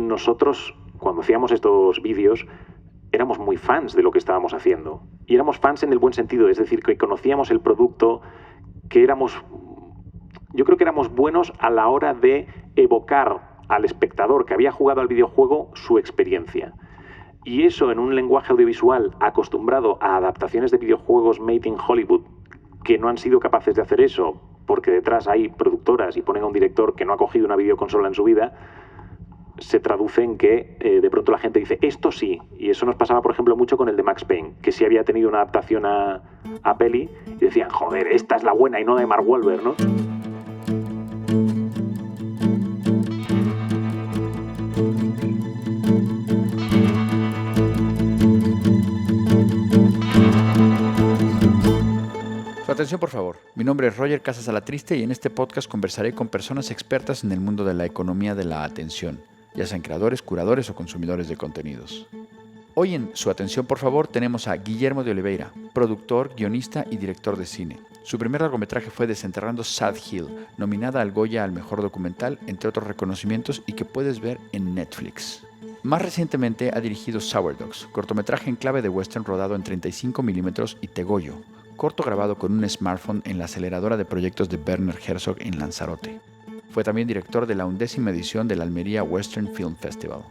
nosotros, cuando hacíamos estos vídeos, éramos muy fans de lo que estábamos haciendo. Y éramos fans en el buen sentido, es decir, que conocíamos el producto, yo creo que éramos buenos a la hora de evocar al espectador que había jugado al videojuego su experiencia. Y eso en un lenguaje audiovisual acostumbrado a adaptaciones de videojuegos made in Hollywood, que no han sido capaces de hacer eso, porque detrás hay productoras y ponen a un director que no ha cogido una videoconsola en su vida, se traduce en que de pronto la gente dice, esto sí. Y eso nos pasaba, por ejemplo, mucho con el de Max Payne, que sí había tenido una adaptación a peli, y decían, joder, esta es la buena y no de Mark Wahlberg, ¿no? Su atención, por favor. Mi nombre es Roger Casas Alatriste y en este podcast conversaré con personas expertas en el mundo de la economía de la atención, ya sean creadores, curadores o consumidores de contenidos. Hoy en Su atención, por favor, tenemos a Guillermo de Oliveira, productor, guionista y director de cine. Su primer largometraje fue Desenterrando Sad Hill, nominada al Goya al mejor documental, entre otros reconocimientos, y que puedes ver en Netflix. Más recientemente ha dirigido Sour Dogs, cortometraje en clave de western rodado en 35 milímetros, y Tegoyo, corto grabado con un smartphone en la aceleradora de proyectos de Werner Herzog en Lanzarote. Fue también director de la 11ª edición del Almería Western Film Festival.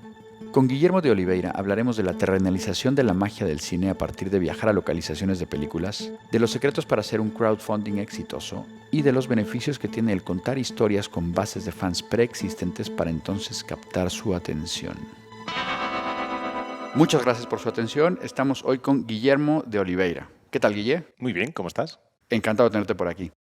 Con Guillermo de Oliveira hablaremos de la terrenalización de la magia del cine a partir de viajar a localizaciones de películas, de los secretos para hacer un crowdfunding exitoso y de los beneficios que tiene el contar historias con bases de fans preexistentes para entonces captar su atención. Muchas gracias por su atención. Estamos hoy con Guillermo de Oliveira. ¿Qué tal, Guille? Muy bien, ¿cómo estás? Encantado de tenerte por aquí.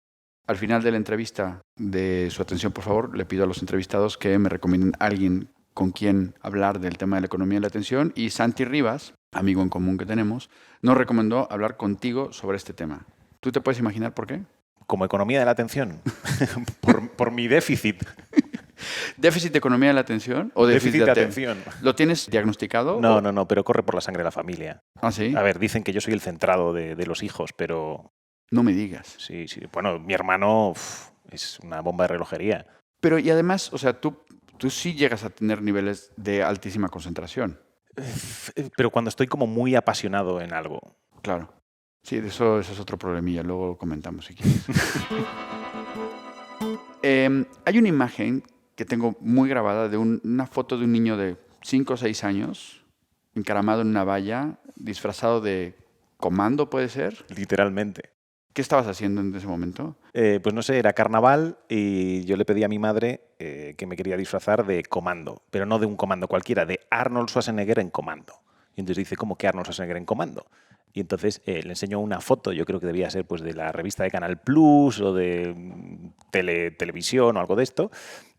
Al final de la entrevista, de su atención, por favor, le pido a los entrevistados que me recomienden a alguien con quien hablar del tema de la economía de la atención, y Santi Rivas, amigo en común que tenemos, nos recomendó hablar contigo sobre este tema. ¿Tú te puedes imaginar por qué? Como economía de la atención, por mi déficit. ¿Déficit de economía de la atención o déficit de atención? ¿Lo tienes diagnosticado? No, pero corre por la sangre de la familia. ¿Ah, sí? A ver, dicen que yo soy el centrado de los hijos, pero... No me digas. Sí. Bueno, mi hermano es una bomba de relojería. Pero y además, o sea, tú sí llegas a tener niveles de altísima concentración. Pero cuando estoy como muy apasionado en algo. Claro. Sí, eso es otro problemilla. Luego lo comentamos si quieres. Hay una imagen que tengo muy grabada de una foto de un niño de 5 o 6 años, encaramado en una valla, disfrazado de comando, ¿puede ser? Literalmente. ¿Qué estabas haciendo en ese momento? Pues no sé, era carnaval y yo le pedí a mi madre que me quería disfrazar de comando, pero no de un comando cualquiera, de Arnold Schwarzenegger en comando. Y entonces dice, ¿cómo que Arnold Schwarzenegger en comando? Y entonces le enseñó una foto, yo creo que debía ser pues de la revista de Canal Plus o de televisión o algo de esto.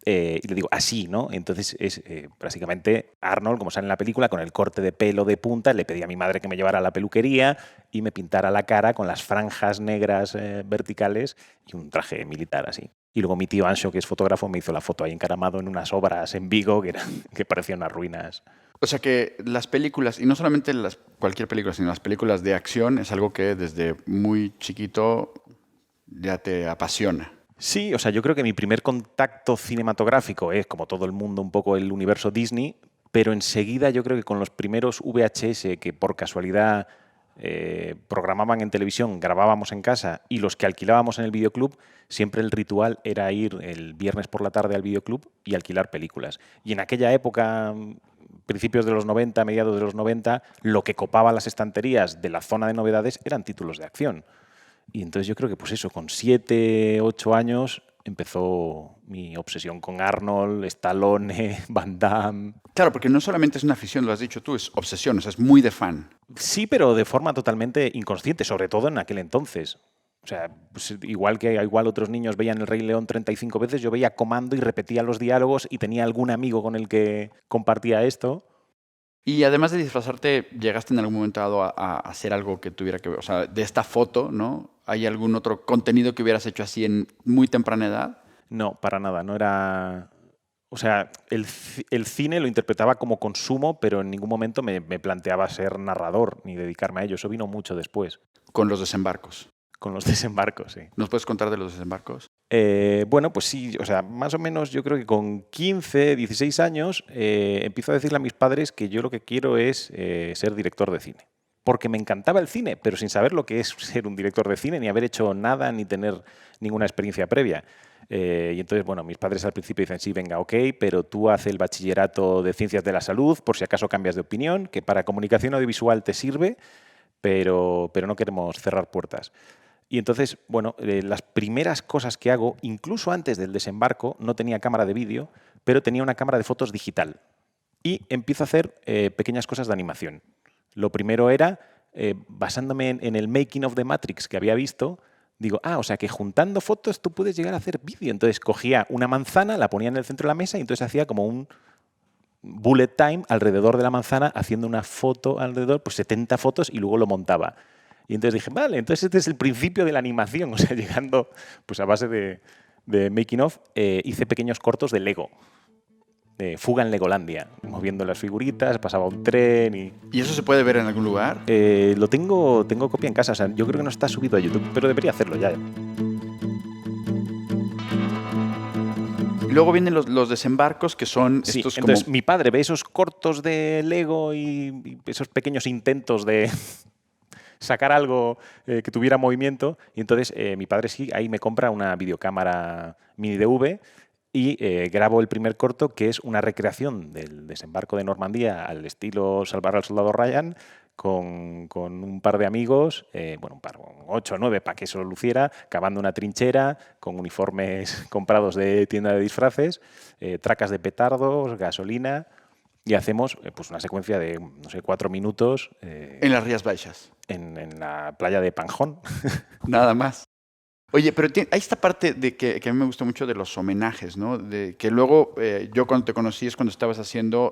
Y le digo, así, ¿no? Entonces es básicamente Arnold, como sale en la película, con el corte de pelo de punta. Le pedí a mi madre que me llevara a la peluquería y me pintara la cara con las franjas negras verticales y un traje militar así. Y luego mi tío Anxo, que es fotógrafo, me hizo la foto ahí encaramado en unas obras en Vigo que parecían unas ruinas. O sea que las películas, y no solamente cualquier película, sino las películas de acción, es algo que desde muy chiquito ya te apasiona. Sí, o sea, yo creo que mi primer contacto cinematográfico es, como todo el mundo, un poco el universo Disney, pero enseguida yo creo que con los primeros VHS que por casualidad programaban en televisión, grabábamos en casa y los que alquilábamos en el videoclub, siempre el ritual era ir el viernes por la tarde al videoclub y alquilar películas. Y en aquella época, principios de los 90, mediados de los 90, lo que copaba las estanterías de la zona de novedades eran títulos de acción. Y entonces yo creo que pues eso, con 7, 8 años empezó mi obsesión con Arnold, Stallone, Van Damme. Claro, porque no solamente es una afición, lo has dicho tú, es obsesión, o sea, es muy de fan. Sí, pero de forma totalmente inconsciente, sobre todo en aquel entonces. O sea, pues igual otros niños veían El Rey León 35 veces, yo veía Comando y repetía los diálogos y tenía algún amigo con el que compartía esto. Y además de disfrazarte, ¿llegaste en algún momento dado a hacer algo que tuviera que ver? O sea, de esta foto, ¿no? ¿Hay algún otro contenido que hubieras hecho así en muy temprana edad? No, para nada. No era... O sea, el cine lo interpretaba como consumo, pero en ningún momento me planteaba ser narrador ni dedicarme a ello. Eso vino mucho después. Con los desembarcos. con los desembarcos, sí. ¿Nos puedes contar de los desembarcos? Bueno, pues sí, o sea, más o menos yo creo que con 15, 16 años empiezo a decirle a mis padres que yo lo que quiero es ser director de cine. Porque me encantaba el cine, pero sin saber lo que es ser un director de cine, ni haber hecho nada, ni tener ninguna experiencia previa. Y entonces, bueno, mis padres al principio dicen, sí, venga, ok, pero tú haz el bachillerato de Ciencias de la Salud, por si acaso cambias de opinión, que para comunicación audiovisual te sirve, pero no queremos cerrar puertas. Y entonces, bueno, las primeras cosas que hago, incluso antes del desembarco, no tenía cámara de vídeo, pero tenía una cámara de fotos digital. Y empiezo a hacer pequeñas cosas de animación. Lo primero era, basándome en el making of the Matrix que había visto, digo, o sea que juntando fotos tú puedes llegar a hacer vídeo. Entonces cogía una manzana, la ponía en el centro de la mesa y entonces hacía como un bullet time alrededor de la manzana, haciendo una foto alrededor, pues 70 fotos y luego lo montaba. Y entonces dije, vale, entonces este es el principio de la animación. O sea, llegando pues a base de making of, hice pequeños cortos de Lego. Fuga en Legolandia, moviendo las figuritas, pasaba un tren ¿Y eso se puede ver en algún lugar? Lo tengo copia en casa, o sea, yo creo que no está subido a YouTube, pero debería hacerlo ya. Y luego vienen los desembarcos, que son Sí, estos entonces como... mi padre ve esos cortos de Lego y esos pequeños intentos de sacar algo que tuviera movimiento, y entonces mi padre sí, ahí me compra una videocámara mini DV y grabo el primer corto, que es una recreación del desembarco de Normandía al estilo Salvar al Soldado Ryan, con un par de amigos, bueno, 8 o 9 para que eso lo luciera, cavando una trinchera, con uniformes comprados de tienda de disfraces, tracas de petardos, gasolina, y hacemos pues una secuencia de, no sé, 4 minutos. En las Rías Baixas. En la playa de Panjón. Nada más. Oye, pero hay esta parte de que a mí me gustó mucho de los homenajes, ¿no? De que luego yo cuando te conocí es cuando estabas haciendo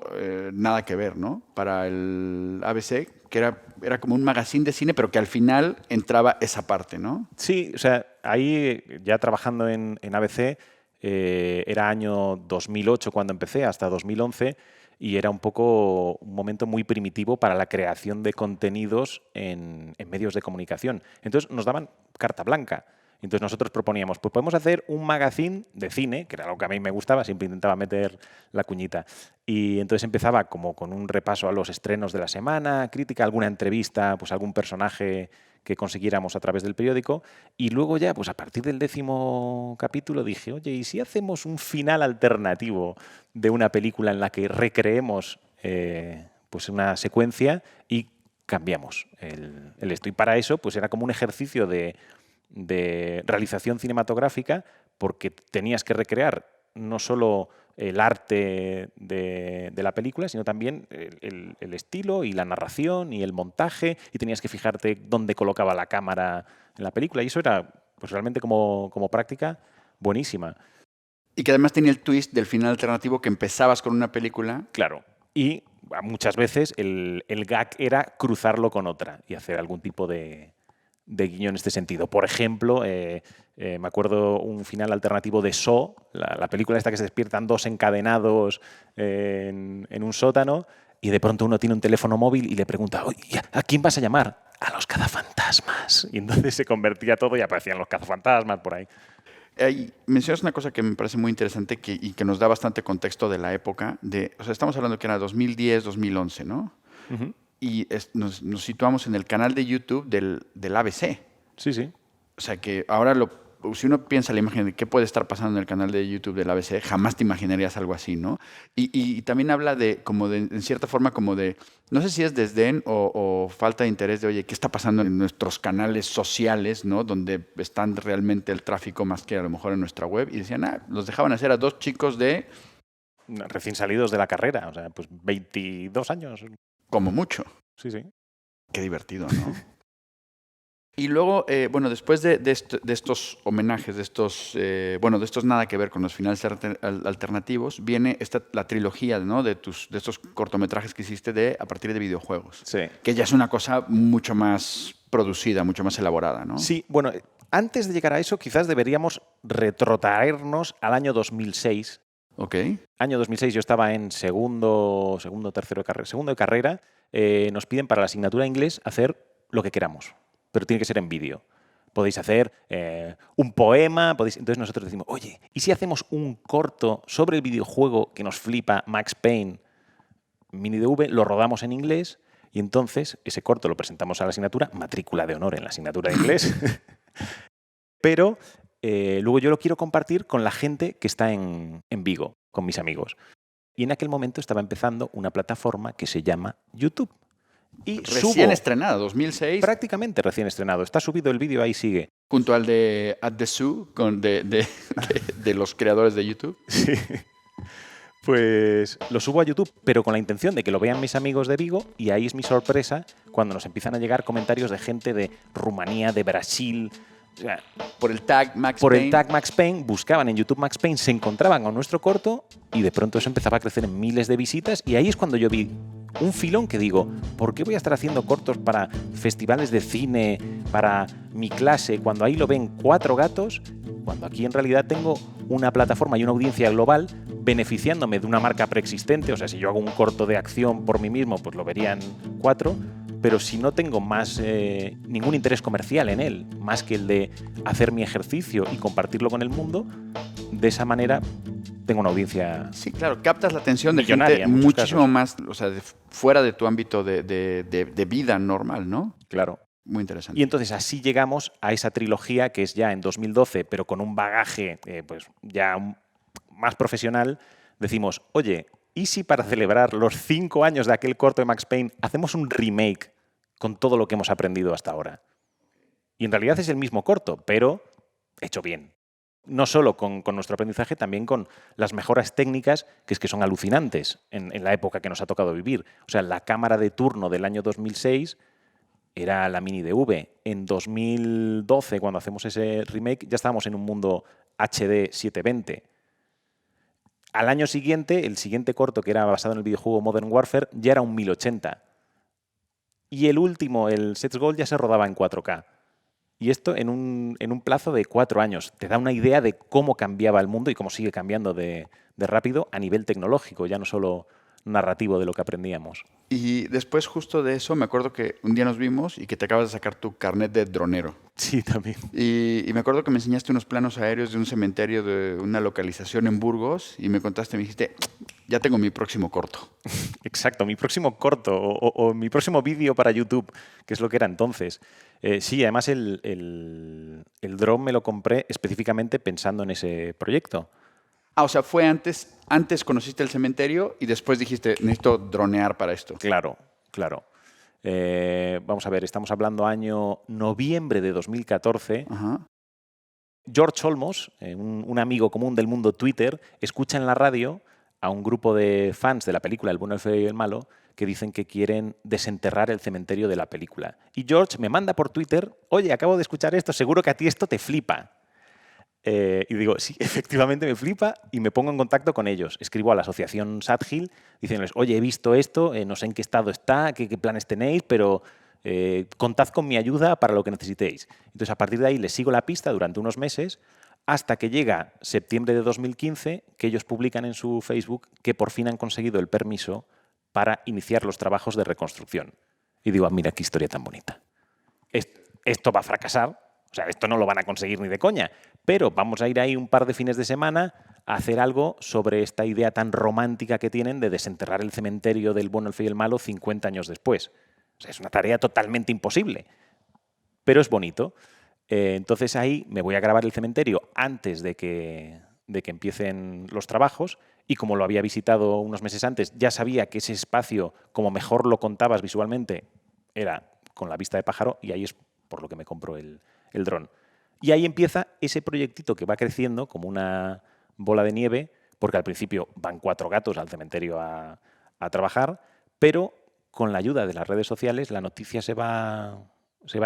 Nada que Ver, ¿no? Para el ABC, que era como un magazine de cine, pero que al final entraba esa parte, ¿no? Sí, o sea, ahí ya trabajando en ABC, era año 2008 cuando empecé, hasta 2011, y era un poco un momento muy primitivo para la creación de contenidos en medios de comunicación. Entonces nos daban carta blanca. Entonces nosotros proponíamos, pues podemos hacer un magazine de cine, que era algo que a mí me gustaba, siempre intentaba meter la cuñita. Y entonces empezaba como con un repaso a los estrenos de la semana, crítica, alguna entrevista, pues algún personaje que consiguiéramos a través del periódico. Y luego ya, pues a partir del 10º capítulo dije, oye, ¿y si hacemos un final alternativo de una película en la que recreemos pues una secuencia y cambiamos el esto? Y para eso, pues era como un ejercicio de realización cinematográfica, porque tenías que recrear no solo el arte de la película, sino también el estilo y la narración y el montaje, y tenías que fijarte dónde colocaba la cámara en la película, y eso era pues realmente como práctica buenísima. Y que además tenía el twist del final alternativo, que empezabas con una película. Claro, y muchas veces el gag era cruzarlo con otra y hacer algún tipo de guiño en este sentido. Por ejemplo, me acuerdo un final alternativo de Saw, la película esta que se despiertan dos encadenados en un sótano, y de pronto uno tiene un teléfono móvil y le pregunta, oye, ¿a quién vas a llamar? A los cazafantasmas. Y entonces se convertía todo y aparecían los cazafantasmas por ahí. Mencionas una cosa que me parece muy interesante y que nos da bastante contexto de la época. O sea, estamos hablando que era 2010, 2011, ¿no? Uh-huh. Y nos situamos en el canal de YouTube del ABC. Sí, sí. O sea que ahora, si uno piensa la imagen de qué puede estar pasando en el canal de YouTube del ABC, jamás te imaginarías algo así, ¿no? Y también habla en cierta forma, como de, no sé si es desdén o falta de interés de, oye, ¿qué está pasando en nuestros canales sociales, ¿no? Donde están realmente el tráfico más que a lo mejor en nuestra web. Y decían, los dejaban hacer a dos chicos de... recién salidos de la carrera, o sea, pues 22 años. Como mucho. Sí, sí. Qué divertido, ¿no? Y luego, bueno, después de estos homenajes, de estos nada que ver con los finales alternativos, viene la trilogía, ¿no? de estos cortometrajes que hiciste a partir de videojuegos. Sí. Que ya es una cosa mucho más producida, mucho más elaborada, ¿no? Sí, bueno, antes de llegar a eso, quizás deberíamos retrotraernos al año 2006. Ok. Año 2006, yo estaba en segundo de carrera. Nos piden para la asignatura de inglés hacer lo que queramos, pero tiene que ser en vídeo. Podéis hacer un poema, entonces nosotros decimos, oye, ¿y si hacemos un corto sobre el videojuego que nos flipa, Max Payne, MiniDV, lo rodamos en inglés y entonces ese corto lo presentamos a la asignatura, matrícula de honor en la asignatura de inglés, pero luego yo lo quiero compartir con la gente que está en Vigo, con mis amigos. Y en aquel momento estaba empezando una plataforma que se llama YouTube. Y Recién estrenada, 2006. Prácticamente recién estrenado. Está subido el vídeo, ahí sigue. Junto al de At the Zoo, de los creadores de YouTube. Sí. Pues lo subo a YouTube, pero con la intención de que lo vean mis amigos de Vigo, y ahí es mi sorpresa cuando nos empiezan a llegar comentarios de gente de Rumanía, de Brasil. O sea, por el tag Max por Payne. el tag Max Payne, buscaban en YouTube Max Payne, se encontraban con nuestro corto y de pronto eso empezaba a crecer en miles de visitas y ahí es cuando yo vi un filón que digo, ¿por qué voy a estar haciendo cortos para festivales de cine, para mi clase, cuando ahí lo ven 4 gatos, cuando aquí en realidad tengo una plataforma y una audiencia global beneficiándome de una marca preexistente? O sea, si yo hago un corto de acción por mí mismo, pues lo verían 4, pero si no tengo más ningún interés comercial en él, más que el de hacer mi ejercicio y compartirlo con el mundo, de esa manera tengo una audiencia. Sí, claro, captas la atención de millonaria, gente en muchos muchísimo casos. más, o sea, fuera de tu ámbito de vida normal, ¿no? Claro. Muy interesante. Y entonces así llegamos a esa trilogía que es ya en 2012, pero con un bagaje pues ya más profesional. Decimos, oye, ¿y si para celebrar los 5 años de aquel corto de Max Payne hacemos un remake con todo lo que hemos aprendido hasta ahora? Y en realidad es el mismo corto, pero hecho bien. No solo con nuestro aprendizaje, también con las mejoras técnicas, que es que son alucinantes en la época que nos ha tocado vivir. O sea, la cámara de turno del año 2006 era la MiniDV. En 2012, cuando hacemos ese remake, ya estábamos en un mundo HD 720. Al año siguiente, el siguiente corto, que era basado en el videojuego Modern Warfare, ya era un 1080. Y el último, el Sets Gold, ya se rodaba en 4K. Y esto en un plazo de 4 años. Te da una idea de cómo cambiaba el mundo y cómo sigue cambiando de rápido a nivel tecnológico, ya no solo narrativo de lo que aprendíamos. Y después justo de eso, me acuerdo que un día nos vimos y que te acabas de sacar tu carnet de dronero. Sí, también. Y me acuerdo que me enseñaste unos planos aéreos de un cementerio de una localización en Burgos y me contaste, me dijiste, ya tengo mi próximo corto. Exacto, mi próximo corto o mi próximo vídeo para YouTube, que es lo que era entonces. Sí, además el dron me lo compré específicamente pensando en ese proyecto. Ah, o sea, fue antes conociste el cementerio y después dijiste, necesito dronear para esto. Claro, claro. Vamos a ver, estamos hablando año noviembre de 2014. Ajá. George Olmos, un amigo común del mundo Twitter, escucha en la radio a un grupo de fans de la película El bueno, el feo y el malo que dicen que quieren desenterrar el cementerio de la película. Y George me manda por Twitter, oye, acabo de escuchar esto, seguro que a ti esto te flipa. Y digo, sí, efectivamente me flipa y me pongo en contacto con ellos. Escribo a la asociación SATGIL diciéndoles, oye, he visto esto, no sé en qué estado está, qué planes tenéis, pero contad con mi ayuda para lo que necesitéis. Entonces, a partir de ahí les sigo la pista durante unos meses hasta que llega septiembre de 2015, que ellos publican en su Facebook que por fin han conseguido el permiso para iniciar los trabajos de reconstrucción. Y digo, mira qué historia tan bonita. Esto va a fracasar, o sea, esto no lo van a conseguir ni de coña, pero vamos a ir ahí un par de fines de semana a hacer algo sobre esta idea tan romántica que tienen de desenterrar el cementerio del bueno, el feo y el malo 50 años después. O sea, es una tarea totalmente imposible, pero es bonito. Entonces ahí me voy a grabar el cementerio antes de que empiecen los trabajos y como lo había visitado unos meses antes, ya sabía que ese espacio, como mejor lo contabas visualmente, era con la vista de pájaro y ahí es por lo que me compro el dron. Y ahí empieza ese proyectito que va creciendo como una bola de nieve, porque al principio van 4 gatos al cementerio a trabajar, pero con la ayuda de las redes sociales la noticia se va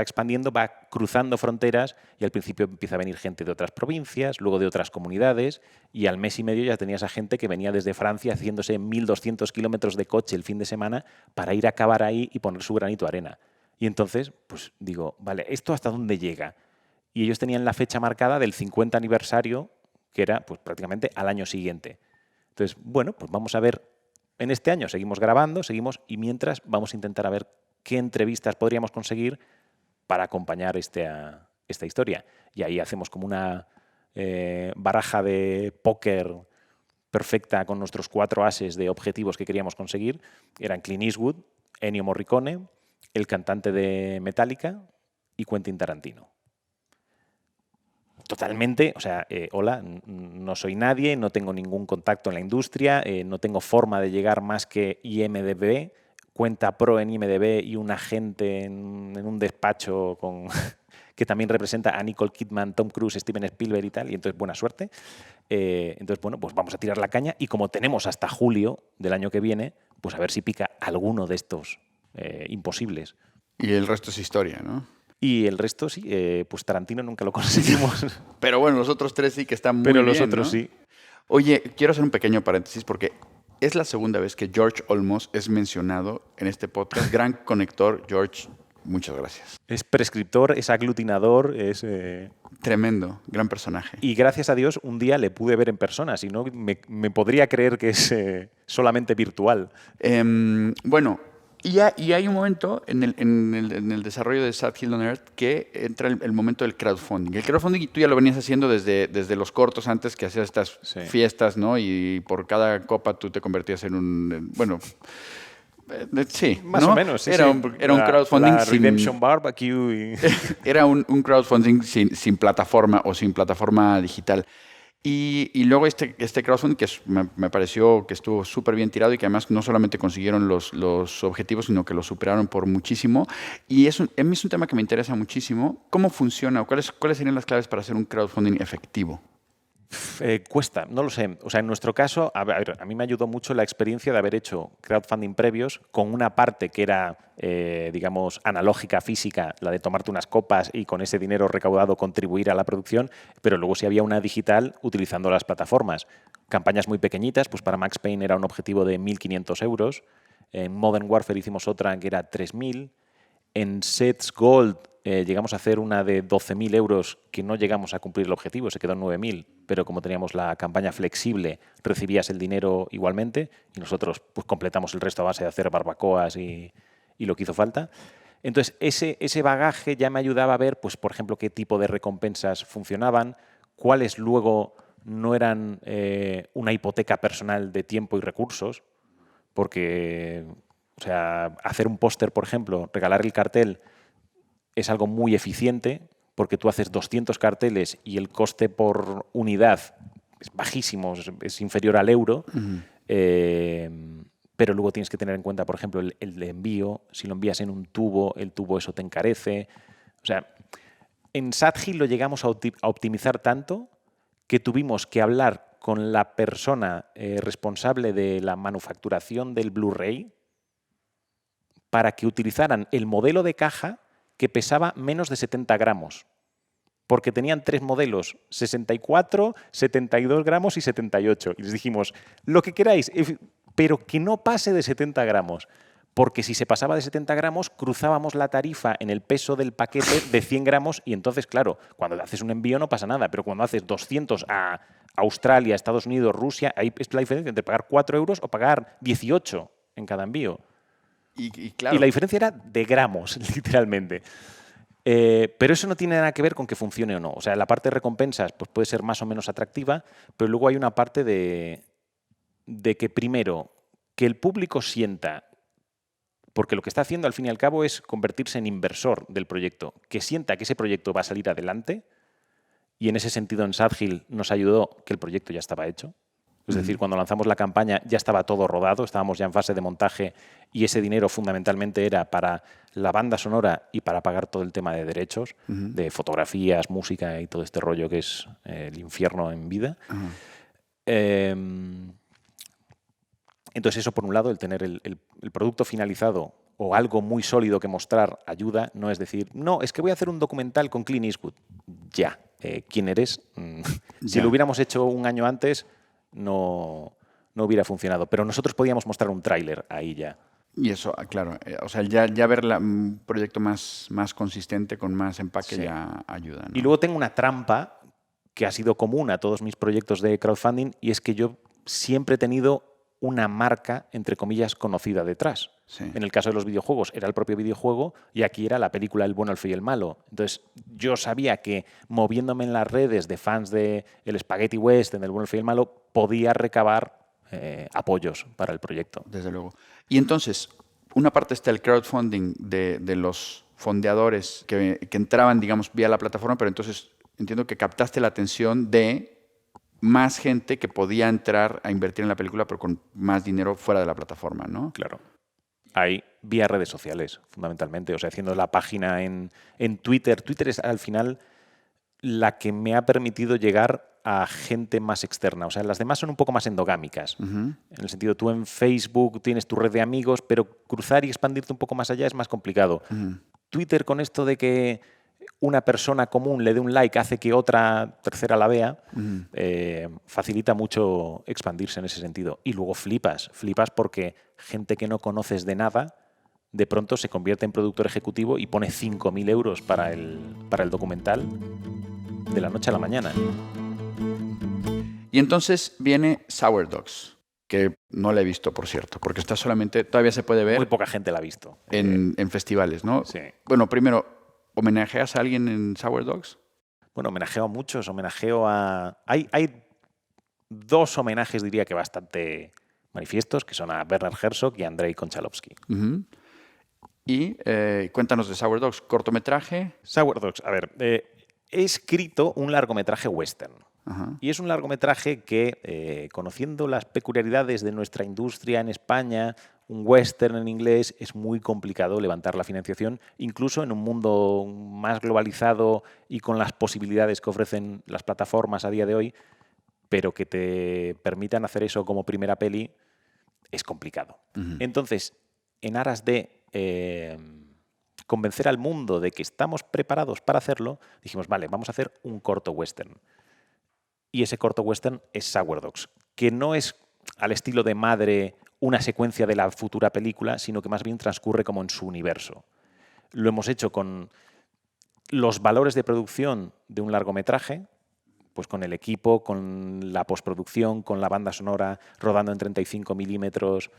expandiendo, va cruzando fronteras y al principio empieza a venir gente de otras provincias, luego de otras comunidades y al mes y medio ya tenías a gente que venía desde Francia haciéndose 1.200 kilómetros de coche el fin de semana para ir a cavar ahí y poner su granito de arena. Y entonces, pues digo, vale, ¿esto hasta dónde llega? Y ellos tenían la fecha marcada del 50 aniversario, que era pues, prácticamente al año siguiente. Entonces, bueno, pues vamos a ver, en este año seguimos grabando, y mientras vamos a intentar a ver qué entrevistas podríamos conseguir para acompañar este esta historia. Y ahí hacemos como una baraja de póker perfecta con nuestros 4 ases de objetivos que queríamos conseguir. Eran Clint Eastwood, Ennio Morricone, el cantante de Metallica y Quentin Tarantino. Totalmente, o sea, hola, no soy nadie, no tengo ningún contacto en la industria, no tengo forma de llegar más que IMDb, cuenta pro en IMDb y un agente en un despacho con que también representa a Nicole Kidman, Tom Cruise, Steven Spielberg y tal, y entonces buena suerte. Entonces, bueno, pues vamos a tirar la caña y como tenemos hasta julio del año que viene, pues a ver si pica alguno de estos imposibles. Y el resto es historia, ¿no? Y el resto sí, pues Tarantino nunca lo conseguimos. Pero bueno, los otros 3 sí que están muy Pero bien, los otros ¿no? sí. Oye, quiero hacer un pequeño paréntesis porque es la segunda vez que George Olmos es mencionado en este podcast. Gran conector, George. Muchas gracias. Es prescriptor, es aglutinador, es... Tremendo, gran personaje. Y gracias a Dios un día le pude ver en persona, si no me podría creer que es solamente virtual. Bueno, y hay un momento en el desarrollo de Sad Hill on Earth que entra el momento del crowdfunding. El crowdfunding tú ya lo venías haciendo desde los cortos antes, que hacías estas fiestas, ¿no? Y por cada copa tú te convertías en un... Bueno... sí, más ¿no? o menos. Sí, era un crowdfunding la sin... Redemption Barbecue. Era un crowdfunding sin plataforma o sin plataforma digital. Y luego este crowdfunding que me pareció que estuvo súper bien tirado y que además no solamente consiguieron los objetivos, sino que los superaron por muchísimo. Y a mí es un tema que me interesa muchísimo. ¿Cómo funciona o cuáles serían las claves para hacer un crowdfunding efectivo? Cuesta, no lo sé. O sea, en nuestro caso, a mí me ayudó mucho la experiencia de haber hecho crowdfunding previos con una parte que era, digamos, analógica, física, la de tomarte unas copas y con ese dinero recaudado contribuir a la producción, pero luego sí había una digital utilizando las plataformas. Campañas muy pequeñitas, pues para Max Payne era un objetivo de 1.500 euros. En Modern Warfare hicimos otra que era 3.000. En Sets Gold llegamos a hacer una de 12.000 euros que no llegamos a cumplir el objetivo, se quedó en 9.000, pero como teníamos la campaña flexible, recibías el dinero igualmente y nosotros pues completamos el resto a base de hacer barbacoas y lo que hizo falta. Entonces, ese bagaje ya me ayudaba a ver, pues, por ejemplo, qué tipo de recompensas funcionaban, cuáles luego no eran una hipoteca personal de tiempo y recursos, porque, o sea, hacer un póster, por ejemplo, regalar el cartel, es algo muy eficiente porque tú haces 200 carteles y el coste por unidad es bajísimo, es inferior al euro, pero luego tienes que tener en cuenta, por ejemplo, el de envío. Si lo envías en un tubo, el tubo eso te encarece. O sea, en Sad Hill lo llegamos a optimizar tanto que tuvimos que hablar con la persona responsable de la manufacturación del Blu-ray para que utilizaran el modelo de caja que pesaba menos de 70 gramos, porque tenían 3 modelos, 64, 72 gramos y 78. Y les dijimos, lo que queráis, pero que no pase de 70 gramos, porque si se pasaba de 70 gramos, cruzábamos la tarifa en el peso del paquete de 100 gramos y entonces, claro, cuando haces un envío no pasa nada, pero cuando haces 200 a Australia, Estados Unidos, Rusia, ahí es la diferencia entre pagar 4 euros o pagar 18 en cada envío. Claro. Y la diferencia era de gramos, literalmente. Pero eso no tiene nada que ver con que funcione o no. O sea, la parte de recompensas pues puede ser más o menos atractiva, pero luego hay una parte de que, primero, que el público sienta, porque lo que está haciendo al fin y al cabo es convertirse en inversor del proyecto, que sienta que ese proyecto va a salir adelante, y en ese sentido en Sad Hill nos ayudó que el proyecto ya estaba hecho. Es decir, cuando lanzamos la campaña ya estaba todo rodado, estábamos ya en fase de montaje y ese dinero fundamentalmente era para la banda sonora y para pagar todo el tema de derechos, de fotografías, música y todo este rollo que es el infierno en vida. Entonces eso por un lado, el tener el producto finalizado o algo muy sólido que mostrar ayuda, no es decir, no, es que voy a hacer un documental con Clint Eastwood. Ya, ¿quién eres? Si lo hubiéramos hecho un año antes, no hubiera funcionado. Pero nosotros podíamos mostrar un tráiler ahí ya. Y eso, claro, o sea, ya ver un proyecto más consistente, con más empaque, sí, ya ayuda, ¿no? Y luego tengo una trampa que ha sido común a todos mis proyectos de crowdfunding y es que yo siempre he tenido una marca, entre comillas, conocida detrás. Sí. En el caso de los videojuegos era el propio videojuego y aquí era la película El bueno, el feo y el malo. Entonces yo sabía que moviéndome en las redes de fans de el Spaghetti Western, del bueno, el feo y el malo, podía recabar apoyos para el proyecto. Desde luego. Y entonces, una parte está el crowdfunding de los fondeadores que entraban, digamos, vía la plataforma, pero entonces entiendo que captaste la atención de más gente que podía entrar a invertir en la película, pero con más dinero fuera de la plataforma, ¿no? Claro. Ahí, vía redes sociales, fundamentalmente. O sea, haciendo la página en Twitter. Twitter es al final la que me ha permitido llegar a gente más externa. O sea, las demás son un poco más endogámicas. En el sentido, tú en Facebook tienes tu red de amigos, pero cruzar y expandirte un poco más allá es más complicado. Twitter, con esto de que una persona común le dé un like hace que otra tercera la vea, facilita mucho expandirse en ese sentido. Y luego flipas porque gente que no conoces de nada de pronto se convierte en productor ejecutivo y pone 5.000 euros para el documental de la noche a la mañana. Y entonces viene Sour Dogs, que no la he visto, por cierto, porque está solamente, todavía se puede ver Muy poca gente la ha visto. en festivales, ¿no? Sí. Bueno, primero, ¿homenajeas a alguien en Sour Dogs? Bueno, homenajeo a muchos, homenajeo a... Hay dos homenajes, diría que bastante manifiestos, que son a Werner Herzog y a Andrei Konchalovsky. Y cuéntanos de Sour Dogs, cortometraje. Sour Dogs, a ver, he escrito un largometraje western. Y es un largometraje que, conociendo las peculiaridades de nuestra industria en España, un western en inglés, es muy complicado levantar la financiación, incluso en un mundo más globalizado y con las posibilidades que ofrecen las plataformas a día de hoy, pero que te permitan hacer eso como primera peli, es complicado. Entonces, en aras de convencer al mundo de que estamos preparados para hacerlo, dijimos, vale, vamos a hacer un corto western. Y ese corto western es Sour Dogs, que no es al estilo de Madre una secuencia de la futura película, sino que más bien transcurre como en su universo. Lo hemos hecho con los valores de producción de un largometraje, pues con el equipo, con la postproducción, con la banda sonora, rodando en 35 milímetros,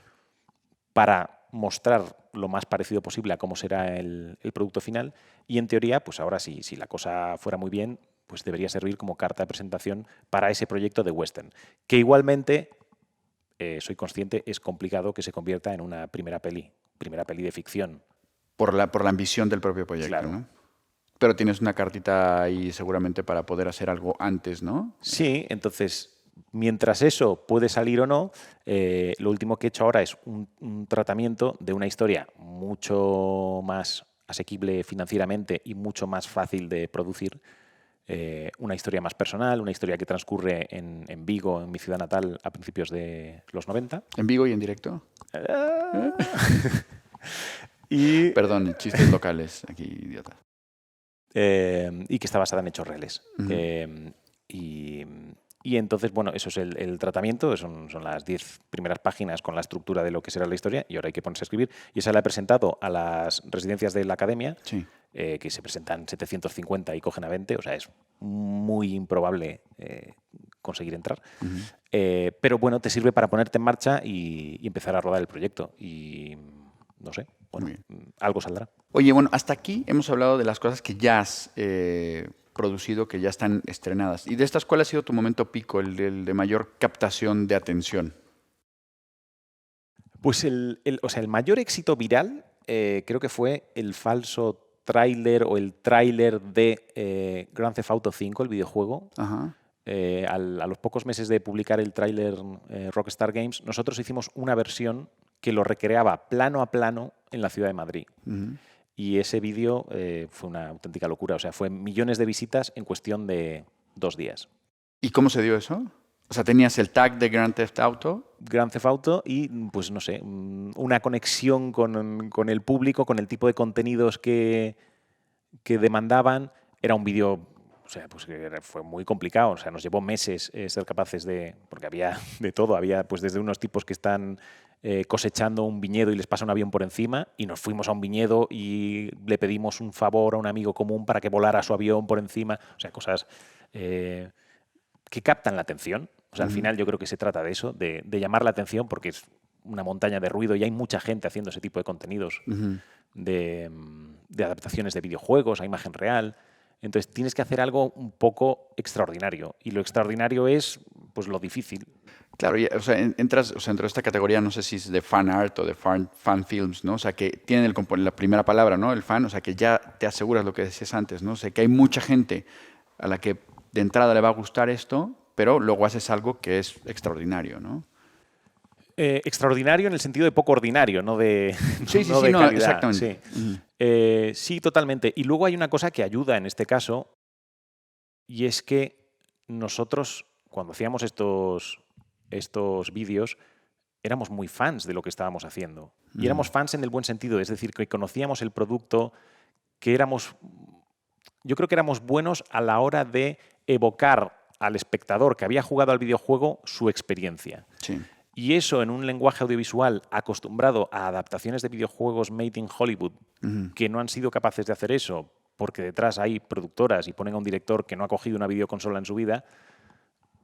para mostrar lo más parecido posible a cómo será el producto final. Y en teoría, pues ahora si la cosa fuera muy bien, pues debería servir como carta de presentación para ese proyecto de western, que igualmente, soy consciente, es complicado que se convierta en una primera peli de ficción. Por la ambición del propio proyecto, Claro. ¿no? Pero tienes una cartita ahí seguramente para poder hacer algo antes, ¿no? Sí, entonces, mientras eso puede salir o no, lo último que he hecho ahora es un tratamiento de una historia mucho más asequible financieramente y mucho más fácil de producir. Una historia más personal, una historia que transcurre en Vigo, en mi ciudad natal, a principios de los 90. ¿En vivo y en directo? Y, Perdón, chistes locales aquí, idiota. y que está basada en hechos reales. Y entonces, bueno, eso es el tratamiento, son las 10 primeras páginas con la estructura de lo que será la historia y ahora hay que ponerse a escribir. Y esa la he presentado a las residencias de la academia, Sí. Que se presentan 750 y cogen a 20, o sea, es muy improbable conseguir entrar. Pero bueno, te sirve para ponerte en marcha y empezar a rodar el proyecto. Y no sé, bueno, algo saldrá. Oye, bueno, hasta aquí hemos hablado de las cosas que ya has producido, que ya están estrenadas. ¿Y de estas cuál ha sido tu momento pico, el de mayor captación de atención? Pues el mayor éxito viral creo que fue el falso tráiler o el tráiler de Grand Theft Auto 5, el videojuego. Ajá. A los pocos meses de publicar el tráiler Rockstar Games, nosotros hicimos una versión que lo recreaba plano a plano en la ciudad de Madrid. Y ese vídeo fue una auténtica locura. O sea, fue millones de visitas en cuestión de 2 días. ¿Y cómo se dio eso? O sea, tenías el tag de Grand Theft Auto. Grand Theft Auto y, pues no sé, una conexión con el público, con el tipo de contenidos que demandaban. Era un vídeo, o sea, pues que fue muy complicado. O sea, nos llevó meses ser capaces de... Porque había de todo. Había pues desde unos tipos que están cosechando un viñedo y les pasa un avión por encima y nos fuimos a un viñedo y le pedimos un favor a un amigo común para que volara su avión por encima. O sea, cosas que captan la atención. O sea, al final yo creo que se trata de eso, de llamar la atención porque es una montaña de ruido y hay mucha gente haciendo ese tipo de contenidos de adaptaciones de videojuegos a imagen real. Entonces tienes que hacer algo un poco extraordinario. Y lo extraordinario es pues lo difícil. Claro, o sea, entras, o sea, dentro de esta categoría, no sé si es de fan art o de fan films, ¿no? O sea, que tienen la primera palabra, ¿no? El fan, o sea, que ya te aseguras lo que decías antes, ¿no? O sea, que hay mucha gente a la que de entrada le va a gustar esto, pero luego haces algo que es extraordinario, ¿no? Extraordinario en el sentido de poco ordinario, no de, Sí, no de no, calidad. exactamente. Sí. Sí, totalmente. Y luego hay una cosa que ayuda en este caso, y es que nosotros, cuando hacíamos estos vídeos, éramos muy fans de lo que estábamos haciendo. Y éramos fans en el buen sentido, es decir, que conocíamos el producto, yo creo que éramos buenos a la hora de evocar al espectador que había jugado al videojuego su experiencia. Sí. Y eso en un lenguaje audiovisual acostumbrado a adaptaciones de videojuegos made in Hollywood, que no han sido capaces de hacer eso, porque detrás hay productoras y ponen a un director que no ha cogido una videoconsola en su vida,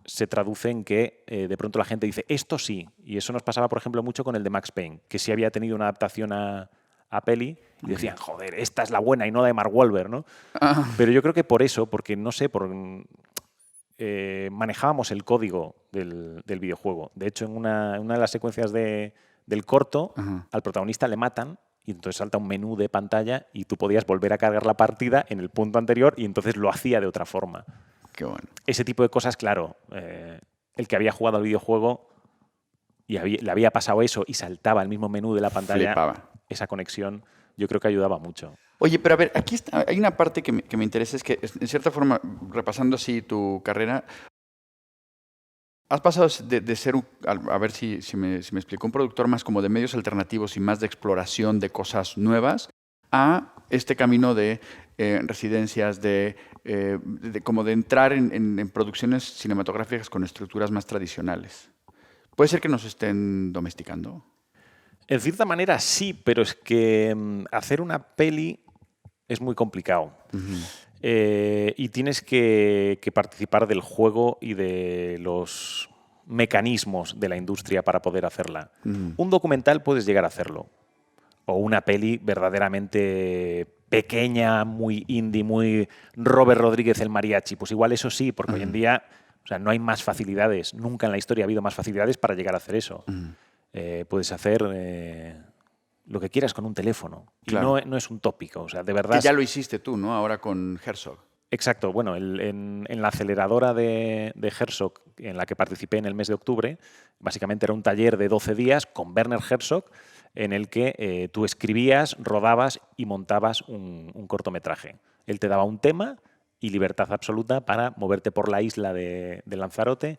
se traduce en que de pronto la gente dice, esto sí. Y eso nos pasaba, por ejemplo, mucho con el de Max Payne, que sí había tenido una adaptación a peli y decían, joder, esta es la buena y no la de Mark Wahlberg, ¿no? Pero yo creo que por eso, porque no sé, manejábamos el código del videojuego. De hecho, en una de las secuencias del corto, al protagonista le matan y entonces salta un menú de pantalla y tú podías volver a cargar la partida en el punto anterior y entonces lo hacía de otra forma. Qué bueno. Ese tipo de cosas, claro, el que había jugado al videojuego y le había pasado eso y saltaba el mismo menú de la pantalla, Flipaba. Esa conexión yo creo que ayudaba mucho. Oye, pero a ver, aquí hay una parte que me interesa, es que en cierta forma, repasando así tu carrera, has pasado de ser, a ver si me explico, un productor más como de medios alternativos y más de exploración de cosas nuevas, a este camino de residencias, como de entrar en producciones cinematográficas con estructuras más tradicionales. ¿Puede ser que nos estén domesticando? En cierta manera sí, pero es que hacer una peli es muy complicado. Y tienes que participar del juego y de los mecanismos de la industria para poder hacerla. Un documental puedes llegar a hacerlo. O una peli verdaderamente pequeña, muy indie, muy Robert Rodríguez el mariachi. Pues igual eso sí, porque hoy en día no hay más facilidades. Nunca en la historia ha habido más facilidades para llegar a hacer eso. Puedes hacer lo que quieras con un teléfono. Claro. Y no es un tópico. O sea, de verdad. Que ya lo hiciste tú, ¿no? Ahora con Herzog. Exacto. Bueno, en la aceleradora de Herzog, en la que participé en el mes de octubre, básicamente era un taller de 12 días con Werner Herzog, en el que tú escribías, rodabas y montabas un cortometraje. Él te daba un tema y libertad absoluta para moverte por la isla de Lanzarote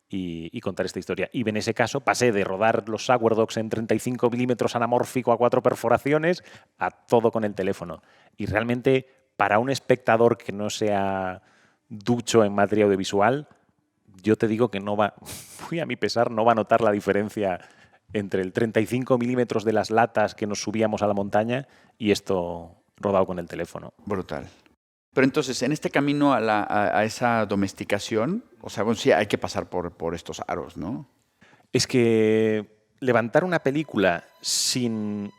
y contar esta historia. Y en ese caso pasé de rodar los Sour Dogs en 35 milímetros anamórfico a 4 perforaciones a todo con el teléfono. Y realmente, para un espectador que no sea ducho en materia audiovisual, yo te digo que muy a mi pesar, no va a notar la diferencia entre el 35 milímetros de las latas que nos subíamos a la montaña y esto rodado con el teléfono. Brutal. Pero entonces, en este camino a esa domesticación, o sea, bueno, sí hay que pasar por estos aros, ¿no? Es que levantar una película sin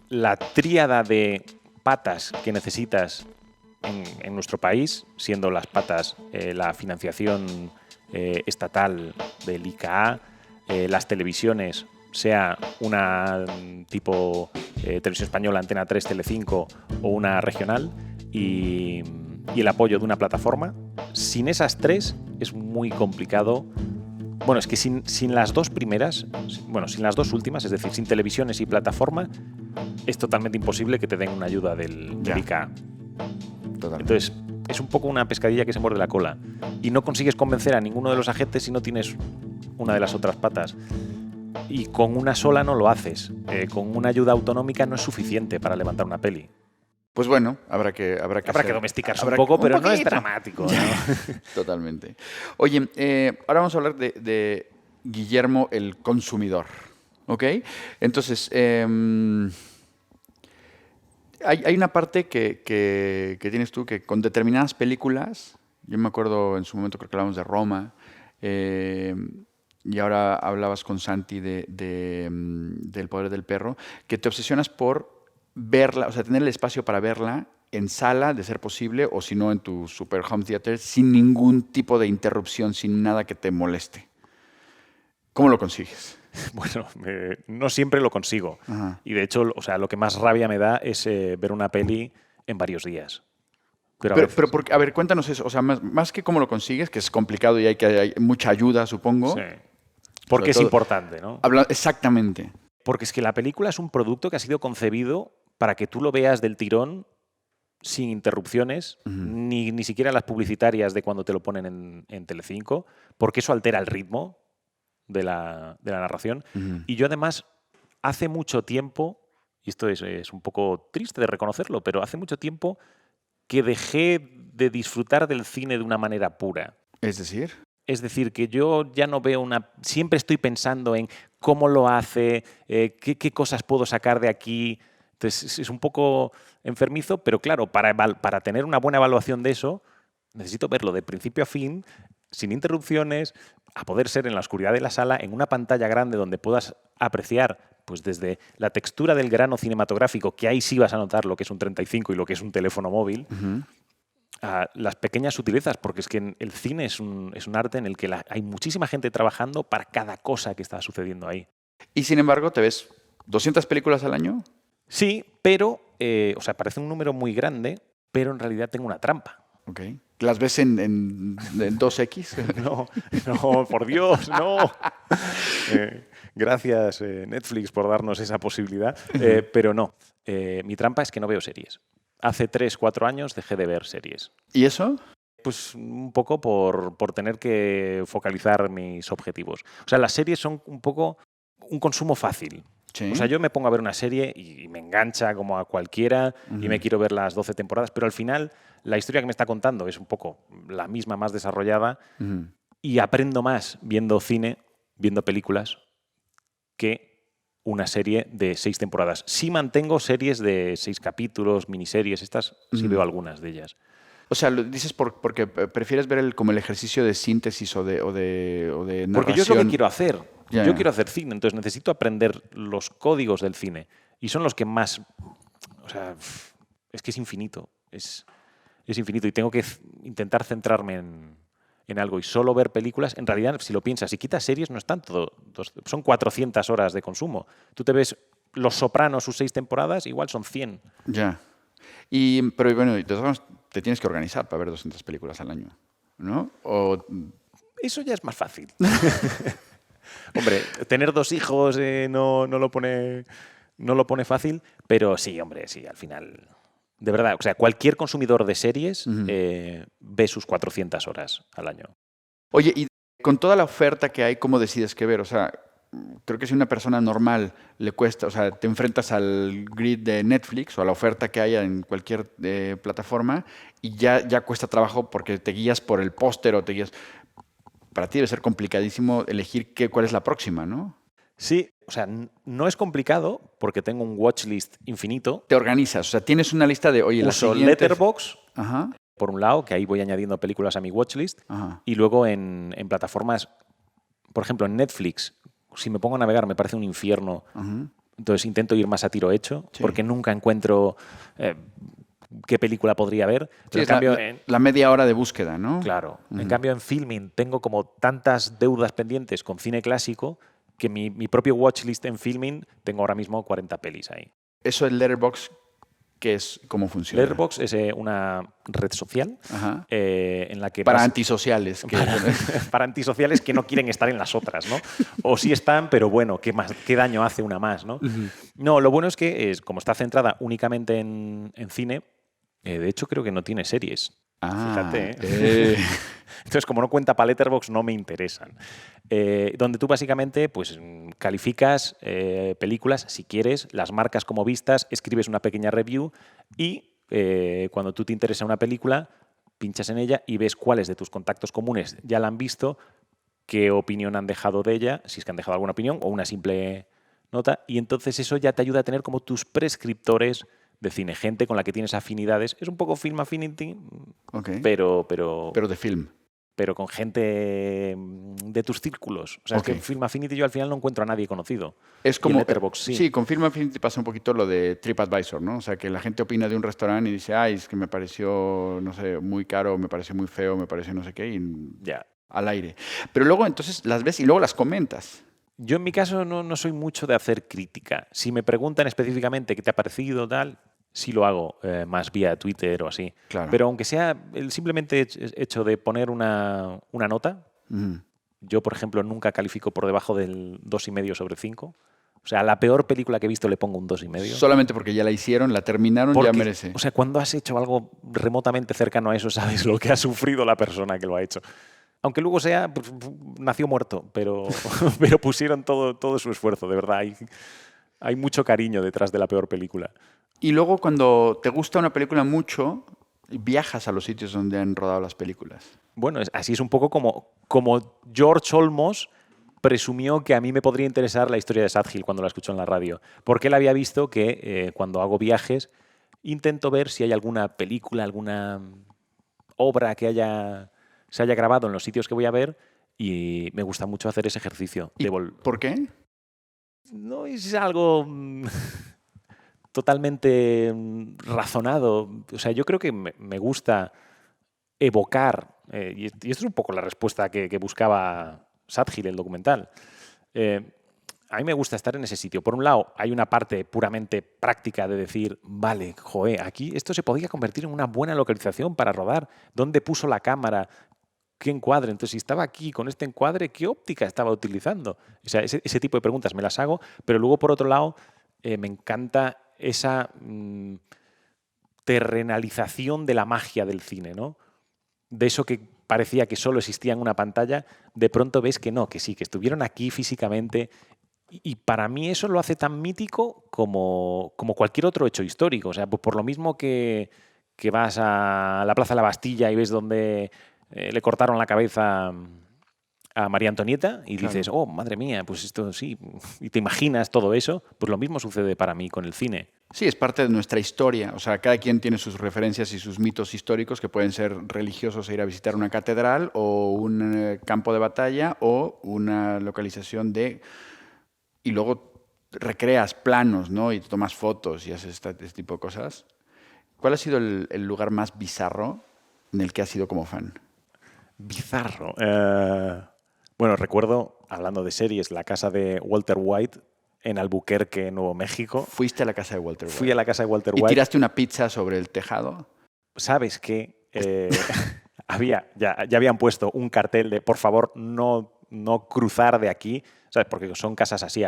la tríada de patas que necesitas en nuestro país, siendo las patas la financiación estatal del ICA, las televisiones, sea una tipo Televisión Española, Antena 3, Telecinco o una regional, y el apoyo de una plataforma. Sin esas tres es muy complicado. Bueno, es que sin las dos primeras, sin las dos últimas, es decir, sin televisiones y plataforma, es totalmente imposible que te den una ayuda del ICA. Totalmente. Entonces, es un poco una pescadilla que se muerde la cola. Y no consigues convencer a ninguno de los agentes si no tienes una de las otras patas. Y con una sola no lo haces. Con una ayuda autonómica no es suficiente para levantar una peli. Pues bueno, habrá que domesticarse un poco, pero no es dramático, ¿no? Totalmente. Oye, ahora vamos a hablar de Guillermo el consumidor, ¿ok? Entonces, hay una parte que tienes tú que con determinadas películas, yo me acuerdo en su momento, creo que hablamos de Roma, y ahora hablabas con Santi del Poder del Perro, que te obsesionas por verla, o sea, tener el espacio para verla en sala, de ser posible, o si no, en tu super home theater, sin ningún tipo de interrupción, sin nada que te moleste. ¿Cómo lo consigues? Bueno, no siempre lo consigo. Ajá. Y de hecho, o sea, lo que más rabia me da es ver una peli en varios días. Pero a veces- A ver, cuéntanos eso. O sea, más que cómo lo consigues, que es complicado y hay mucha ayuda, supongo. sí. Porque es todo- importante, ¿no? Exactamente. Porque es que la película es un producto que ha sido concebido para que tú lo veas del tirón sin interrupciones, ni siquiera las publicitarias de cuando te lo ponen en Telecinco, porque eso altera el ritmo de la narración. Ujú. Y yo además, hace mucho tiempo, y esto es un poco triste de reconocerlo, pero hace mucho tiempo que dejé de disfrutar del cine de una manera pura. Es decir, Es decir, que yo ya no veo una... Siempre estoy pensando en cómo lo hace, qué cosas puedo sacar de aquí. Entonces, es un poco enfermizo, pero claro, para tener una buena evaluación de eso, necesito verlo de principio a fin, sin interrupciones, a poder ser en la oscuridad de la sala, en una pantalla grande donde puedas apreciar pues desde la textura del grano cinematográfico, que ahí sí vas a notar lo que es un 35 y lo que es un teléfono móvil, a las pequeñas sutilezas, porque es que el cine es un arte en el que hay muchísima gente trabajando para cada cosa que está sucediendo ahí. y sin embargo, ¿te ves 200 películas al año? Sí, pero, o sea, parece un número muy grande, pero en realidad tengo una trampa. Ok. ¿Las ves en 2X? No, no, por Dios, no. Gracias, Netflix, por darnos esa posibilidad, pero no. Mi trampa es que no veo series. Hace 3, 4 años dejé de ver series. ¿Y eso? Pues un poco por tener que focalizar mis objetivos. O sea, las series son un poco un consumo fácil. Sí. O sea, yo me pongo a ver una serie y me engancha como a cualquiera y me quiero ver las 12 temporadas, pero al final la historia que me está contando es un poco la misma, más desarrollada, y aprendo más viendo cine, viendo películas, que una serie de 6 temporadas. Sí mantengo series de 6 capítulos, miniseries, estas sí veo algunas de ellas. O sea, lo dices porque prefieres ver como el ejercicio de síntesis o de narración. Porque yo es lo que quiero hacer. Ya, Yo ya. quiero hacer cine, entonces necesito aprender los códigos del cine. Y son los que más... O sea, es que es infinito. Es infinito y tengo que intentar centrarme en algo y solo ver películas. En realidad, si lo piensas, si quitas series, no es tanto. Son 400 horas de consumo. Tú te ves Los Sopranos, sus 6 temporadas, igual son 100. Ya. Pero bueno, de todas formas, te tienes que organizar para ver 200 películas al año, ¿no? Eso ya es más fácil. Hombre, tener 2 hijos no lo pone fácil, pero sí, hombre, sí, al final... De verdad, o sea, cualquier consumidor de series ve sus 400 horas al año. Oye, y con toda la oferta que hay, ¿cómo decides qué ver? O sea, creo que si a una persona normal le cuesta, o sea, te enfrentas al grid de Netflix o a la oferta que haya en cualquier plataforma y ya cuesta trabajo porque te guías por el póster o te guías... Para ti debe ser complicadísimo elegir cuál es la próxima, ¿no? Sí, o sea, no es complicado porque tengo un watchlist infinito. Te organizas, o sea, tienes una lista de, oye, las Uso siguientes... Letterboxd, Ajá, por un lado, que ahí voy añadiendo películas a mi watchlist, ajá. y luego en plataformas, por ejemplo, en Netflix, si me pongo a navegar me parece un infierno. Entonces intento ir más a tiro hecho, Sí. porque nunca encuentro qué película podría ver. Sí, Pero es en cambio, la media hora de búsqueda, ¿no? claro. En cambio, en Filmin tengo como tantas deudas pendientes con cine clásico que mi propio watchlist en Filmin tengo ahora mismo 40 pelis ahí. Eso es Letterboxd, ¿qué es? ¿Cómo funciona? Letterboxd es una red social Ajá. en la que... Para antisociales. para antisociales que no quieren estar en las otras, ¿no? O sí están, pero bueno, ¿qué daño hace una más, ¿no? No, lo bueno es que, como está centrada únicamente en cine, de hecho creo que no tiene series. Fíjate, ¿eh? Entonces, como no cuenta para Letterboxd, no me interesan. Donde tú básicamente pues, calificas películas, si quieres, las marcas como vistas, escribes una pequeña review y cuando tú te interesa una película, pinchas en ella y ves cuáles de tus contactos comunes ya la han visto, qué opinión han dejado de ella, si es que han dejado alguna opinión o una simple nota, y entonces eso ya te ayuda a tener como tus prescriptores de cine, gente con la que tienes afinidades. Es un poco Film Affinity, Okay. pero Pero de film. pero con gente de tus círculos. O sea, Ok. es que en Film Affinity yo al final no encuentro a nadie conocido. Es Y en como... Letterboxd, sí. Sí, con Film Affinity pasa un poquito lo de TripAdvisor, ¿no? O sea, que la gente opina de un restaurante y dice, ay, es que me pareció, no sé, muy caro, me pareció muy feo, me pareció no sé qué, y Ya. al aire. Pero luego entonces las ves y luego las comentas. Yo en mi caso no soy mucho de hacer crítica. Si me preguntan específicamente qué te ha parecido, tal, sí lo hago más vía Twitter o así. Claro. Pero aunque sea el simplemente hecho de poner una nota, Ujú. yo, por ejemplo, nunca califico por debajo del 2,5 sobre 5. O sea, a la peor película que he visto le pongo un 2,5. Solamente porque ya la hicieron, la terminaron, Porque, ya merece. o sea, cuando has hecho algo remotamente cercano a eso, sabes lo que ha sufrido la persona que lo ha hecho. Aunque luego sea, pues, nació muerto, pero, pero pusieron todo su esfuerzo, de verdad. Hay mucho cariño detrás de la peor película. Y luego cuando te gusta una película mucho, viajas a los sitios donde han rodado las películas. Bueno, así es un poco como George Olmos presumió que a mí me podría interesar la historia de Sad Hill cuando la escuchó en la radio. Porque él había visto que cuando hago viajes intento ver si hay alguna película, alguna obra que se haya grabado en los sitios que voy a ver, y me gusta mucho hacer ese ejercicio. ¿Y por qué? No es algo totalmente razonado. O sea, yo creo que me gusta evocar, y esto es un poco la respuesta que buscaba Sad Hill, el documental. A mí me gusta estar en ese sitio. Por un lado, hay una parte puramente práctica de decir, vale, joder, aquí esto se podía convertir en una buena localización para rodar. ¿Dónde puso la cámara? ¿Qué encuadre? Entonces, si estaba aquí con este encuadre, ¿qué óptica estaba utilizando? O sea, ese tipo de preguntas me las hago, pero luego, por otro lado, me encanta esa terrenalización de la magia del cine, ¿no? De eso que parecía que solo existía en una pantalla, de pronto ves que no, que sí, que estuvieron aquí físicamente. Y para mí eso lo hace tan mítico como cualquier otro hecho histórico. O sea, pues por lo mismo que vas a la Plaza de la Bastilla y ves donde le cortaron la cabeza a María Antonieta y dices, Claro. oh, madre mía, pues esto sí, y te imaginas todo eso, pues lo mismo sucede para mí con el cine. Sí, es parte de nuestra historia. O sea, cada quien tiene sus referencias y sus mitos históricos que pueden ser religiosos e ir a visitar una catedral o un campo de batalla o una localización de... Y luego recreas planos, ¿no? Y tomas fotos y haces este tipo de cosas. ¿Cuál ha sido el lugar más bizarro en el que has ido como fan? Bizarro. Bueno, recuerdo, hablando de series, la casa de Walter White en Albuquerque, Nuevo México. Fuiste a la casa de Walter White. Fui a la casa de Walter ¿Y White. tiraste una pizza sobre el tejado? ¿Sabes qué? Ya habían puesto un cartel de por favor no cruzar de aquí, ¿sabes? Porque son casas así,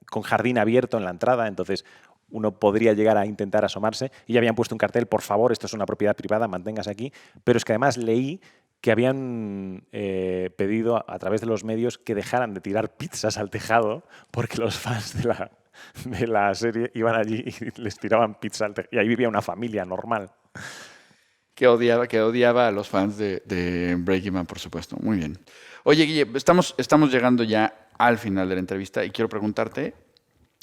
con jardín abierto en la entrada, entonces uno podría llegar a intentar asomarse, y ya habían puesto un cartel, por favor, esto es una propiedad privada, manténgase aquí. Pero es que además leí que habían pedido a través de los medios que dejaran de tirar pizzas al tejado porque los fans de la serie iban allí y les tiraban pizza al tejado. Y ahí vivía una familia normal. Que odiaba a los fans de Breaking Bad, por supuesto. Muy bien. Oye, Guille, estamos llegando ya al final de la entrevista y quiero preguntarte,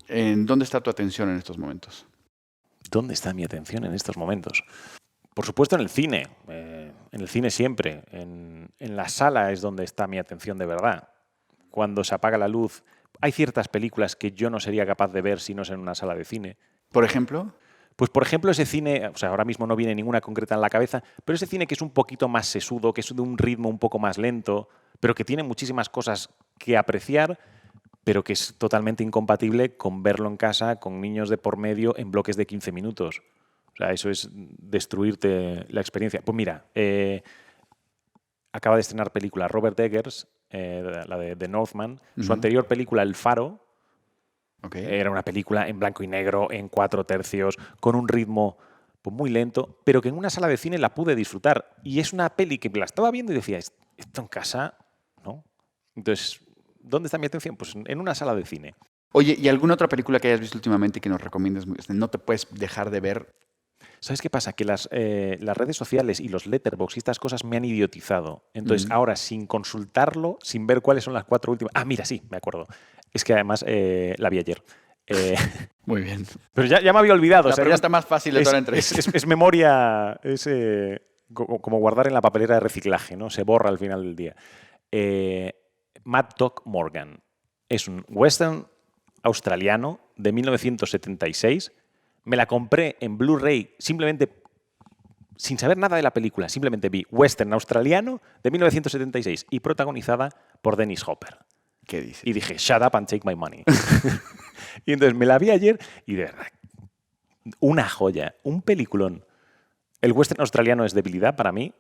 ¿en dónde está tu atención en estos momentos? ¿Dónde está mi atención en estos momentos? Por supuesto en el cine. En el cine siempre. En la sala es donde está mi atención de verdad. Cuando se apaga la luz, hay ciertas películas que yo no sería capaz de ver si no es en una sala de cine. Por ejemplo, Pues, por ejemplo, ese cine, o sea, ahora mismo no viene ninguna concreta en la cabeza, pero ese cine que es un poquito más sesudo, que es de un ritmo un poco más lento, pero que tiene muchísimas cosas que apreciar, pero que es totalmente incompatible con verlo en casa con niños de por medio en bloques de 15 minutos. O sea, eso es destruirte la experiencia. Pues mira, acaba de estrenar película Robert Eggers, la de The Northman. Su anterior película, El Faro, okay. Era una película en blanco y negro, en 4/3, con un ritmo pues, muy lento, pero que en una sala de cine la pude disfrutar. Y es una peli que la estaba viendo y decía, esto en casa, ¿no? Entonces, ¿dónde está mi atención? Pues en una sala de cine. Oye, ¿y alguna otra película que hayas visto últimamente que nos recomiendes? No te puedes dejar de ver. ¿Sabes qué pasa? Que las redes sociales y los Letterboxd y estas cosas me han idiotizado. Entonces, ahora, sin consultarlo, sin ver cuáles son las 4 últimas... Ah, mira, sí, me acuerdo. Es que además la vi ayer. Muy bien. Pero ya me había olvidado. La o sea, pregunta más fácil de toda la entrevista. Es memoria... Es como guardar en la papelera de reciclaje, ¿no? Se borra al final del día. Mad Dog Morgan. Es un western australiano de 1976. Me la compré en Blu-ray simplemente sin saber nada de la película. Simplemente vi western australiano de 1976 y protagonizada por Dennis Hopper. ¿Qué dices? Y dije, shut up and take my money. Y entonces me la vi ayer y de verdad, una joya, un peliculón. El western australiano es debilidad para mí,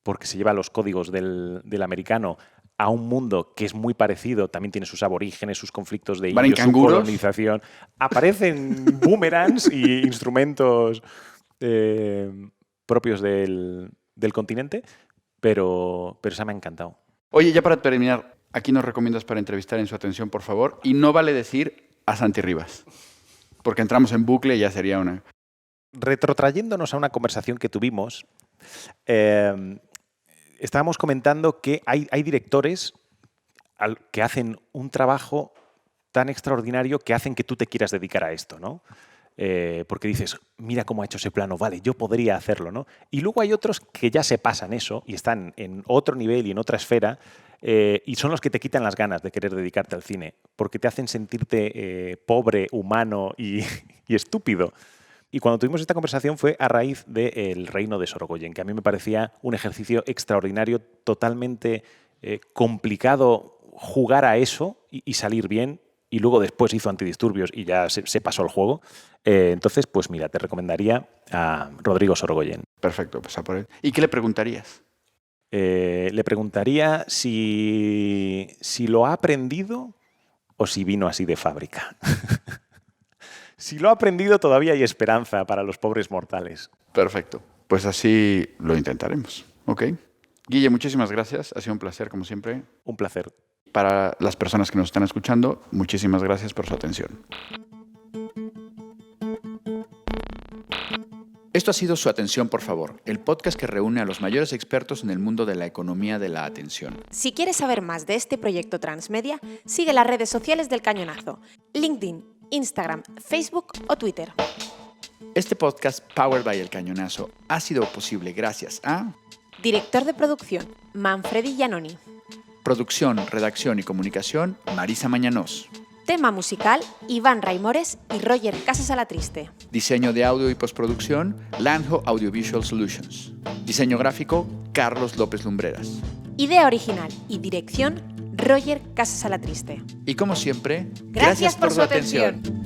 porque se lleva los códigos del americano a un mundo que es muy parecido. También tiene sus aborígenes, sus conflictos de indios, su colonización. Aparecen boomerangs y instrumentos propios del continente, pero esa me ha encantado. Oye, ya para terminar, aquí nos recomiendas para entrevistar en Su Atención, por favor. Y no vale decir a Santi Rivas, porque entramos en bucle y ya sería una... Retrotrayéndonos a una conversación que tuvimos, estábamos comentando que hay directores que hacen un trabajo tan extraordinario que hacen que tú te quieras dedicar a esto, ¿no? Porque dices, mira cómo ha hecho ese plano, vale, yo podría hacerlo, ¿no? Y luego hay otros que ya se pasan eso y están en otro nivel y en otra esfera y son los que te quitan las ganas de querer dedicarte al cine, porque te hacen sentirte pobre, humano y estúpido. Y cuando tuvimos esta conversación fue a raíz de El Reino de Sorogoyen, que a mí me parecía un ejercicio extraordinario, totalmente complicado jugar a eso y salir bien. Y luego después hizo Antidisturbios y ya se pasó el juego. Entonces, pues mira, te recomendaría a Rodrigo Sorogoyen. Perfecto, pues a por él. ¿Y qué le preguntarías? Le preguntaría si lo ha aprendido o si vino así de fábrica. Si lo ha aprendido, todavía hay esperanza para los pobres mortales. Perfecto. Pues así lo intentaremos. ¿Ok? Guille, muchísimas gracias. Ha sido un placer, como siempre. Un placer. Para las personas que nos están escuchando, muchísimas gracias por su atención. Esto ha sido Su Atención, por favor, el podcast que reúne a los mayores expertos en el mundo de la economía de la atención. Si quieres saber más de este proyecto transmedia, sigue las redes sociales del Cañonazo: LinkedIn, Instagram, Facebook o Twitter. Este podcast, Powered by El Cañonazo, ha sido posible gracias a... Director de producción, Manfredi Giannoni. Producción, redacción y comunicación, Marisa Mañanos. Tema musical, Iván Raimores y Roger Casasalatriste. Diseño de audio y postproducción, Landho Audiovisual Solutions. Diseño gráfico, Carlos López Lumbreras. Idea original y dirección, Roger Casasalatriste. Y como siempre, gracias por su atención.